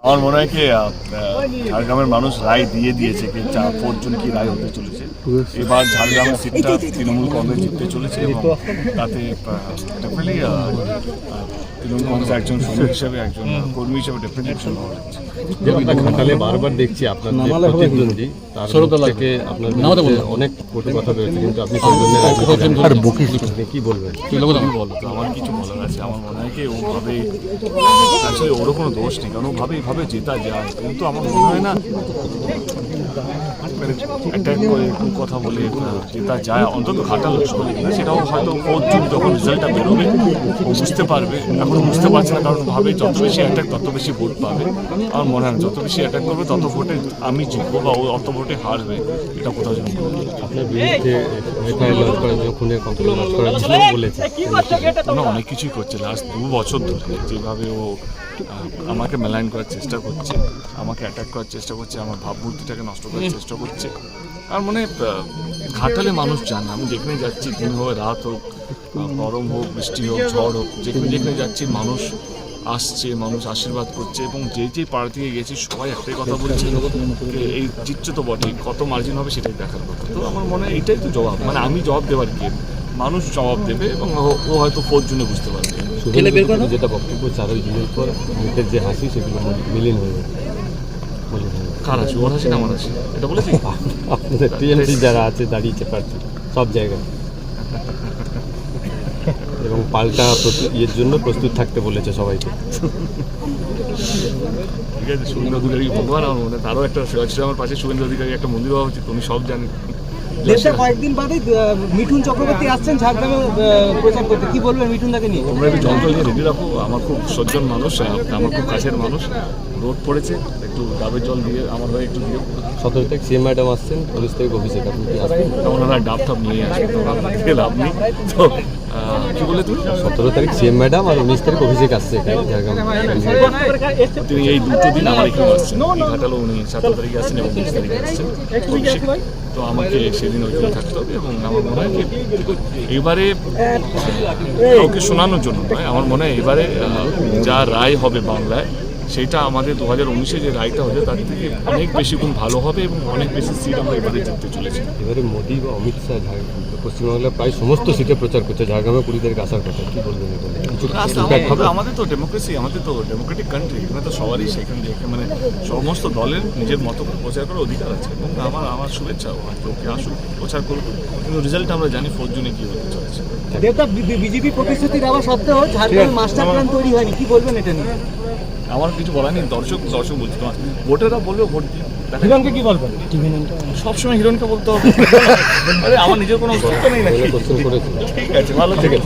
আমার মনে হয় কি ঝাড়গ্রামের মানুষ রায় দিয়ে দিয়েছে কি 4 জুন কি রায় হতে চলেছে। এবার ঝাড়গ্রামের সিটটা তৃণমূল কংগ্রেস জিততে চলেছে এবং তাতে ডেফিনেটলি তৃণমূল কংগ্রেসের একজন সৈনিক হিসেবে একজন কর্মী হিসেবে ডেফিনেটলি ভীষণ ভালো লাগছে। ঘাটালে বারবার দেখছি আপনার প্রতিদ্বন্দ্বী তার থেকে আপনার অনেক কটু কথা বেরোচ্ছে, কিন্তু আপনি কি বলবেন? বলো তো, আমার কিছু বলার আছে? আমার মনে হয় কি ওভাবে আসলে ওরও কোনো দোষ নেই, কারণ ওভাবে এইভাবে জেতা যায়, কিন্তু আমার মনে হয় না একটা কথা বলে জেতা যায়। অন্তত ঘাটাল শহরে সেটাও হয়তো 4 জুন যখন রেজাল্টটা বেরোবে ও বুঝতে পারবে। এখনও বুঝতে পারছে না, কারণ ভাবে যত বেশি অ্যাটাক তত বেশি ভোট পাবে। আমার মনে হয় যত বেশি অ্যাটাক করবে তত ভোটে আমি জিতবো বা ও অত ভোটে হারবে, এটা কোথাও যেন আপনার বিরুদ্ধে বলেছে অনেক কিছুই করছে লাস্ট 2 বছর ধরে, যেভাবে ও আমাকে মেলাইন করার চেষ্টা করছে, আমাকে অ্যাটাক করার চেষ্টা করছে, আমার ভাবমূর্তিটাকে নষ্ট করার চেষ্টা করছে। আর মানে ঘাটালে মানুষ জানে আমি যেখানে যাচ্ছি, দিন হোক রাত হোক, গরম হোক বৃষ্টি হোক ঝড় হোক, যেখানে যেখানে যাচ্ছি মানুষ আসছে, মানুষ আশীর্বাদ করছে। এবং যে পাড়া থেকে গেছি সবাই একটাই কথা বলছে, এই জিতছে তো বটেই, কত মার্জিন হবে সেটাই দেখার কথা। তো আমার মনে হয় এইটাই তো জবাব, মানে আমি জবাব দেওয়ার কি, মানুষ জবাব দেবে এবং ও হয়তো 4 জুনে বুঝতে পারবে। যেটা বক্তব্য 4 জুনের পর মুখের যে হাসি সেগুলো মিলিন হয়ে যাবে। কার হাসি? ওর হাসি না আমার হাসি? এটা বলেছি আপনাদের টিএমসি যারা আছে দাঁড়িয়েছে প্রার্থী সব জায়গায়, এবং পাল্টা ইয়ের জন্য প্রস্তুত থাকতে বলেছে সবাইকে। ঠিক আছে, শুভেন্দু অধিকারী ভগবান, আমার মনে তারও একটা আমার পাশে শুভেন্দু অধিকারী একটা মন্দির হওয়া উচিত, উনি সব জানেন। দেশে কয়েকদিন বাদে মিঠুন চক্রবর্তী আসছেন ঝাড়গ্রামে প্রচার করতে, কি বলবেন মিঠুনদাকে নিয়ে? তোমরা একটু জল নিয়ে রেডি রাখো, আমার খুব সজ্জন মানুষ, আমার খুব কাছের মানুষ, রোদ পড়েছে, একটু ডাবের জল দিয়ে আমার হয়ে একটু দিয়ে। 17 তারিখ সিএম ম্যাডাম আসছেন, 19 তারিখ অভিষেক, আপনি কি আসবেন? ওনারা ডাব টাব নিয়ে আসবে, তো লাভ নেই। তো কি বলে তুমি? 17 তারিখ সিএম ম্যাডাম আর 19 তারিখ অভিষেক আসছে এখানে ঝাড়গ্রাম। তিনি এই 2টো দিন আমার এখানে আসছেন, ঘাটালও উনি 17 তারিখে আসছেন এবং 20 তারিখে আসছেন অভিষেক। তো আমাকে সেদিন ওইখানে থাকতে হবে এবং আমার মনে হয় কি এবারে কাউকে শোনানোর জন্য নয়, আমার মনে হয় এবারে যা রায় হবে বাংলায় সেটা আমাদের 2019-এ যে রায়টা হবে তার থেকে অনেক বেশি গুণ ভালো হবে এবং অনেক বেশি সিট আমরা এবারে জিততে চলেছি। এবারে মোদী বা অমিত শাহ পশ্চিমবাংলার প্রায় সমস্ত সিটে প্রচার করছে, ঝাড়গ্রামে 20 তারিখ আসার কথা, কি বলবেন? আমাদের তো ডেমোক্রেসি, আমাদের তো ডেমোক্রেটিক কান্ট্রি, এখানে তো সবারই সেখানে মানে সমস্ত দলের নিজের মতো প্রচার করার অধিকার আছে এবং আমার শুভেচ্ছা ওকে আসুক, প্রচার করুক, কিন্তু রেজাল্ট আমরা জানি 4 জুনে কি হতে চলেছে। বিজেপি প্রতিশ্রুতি দেওয়া সত্ত্বেও ঝাড়গ্রামে মাস্টার প্ল্যান তৈরি হয়নি, কি বলবেন এটা নিয়ে? আমার কিছু বলার নেই, দর্শক বলছি, তোমার ভোটাররা বলবে ভোট দিয়ে। হিরণকে কি বলবেন? সবসময় হিরণকে বলতে হবে, আরে আমার নিজের কোনো অস্তিত্ব নেই নাকি? কোশ্চেন করেছি। ঠিক আছে, ভালো থেকে।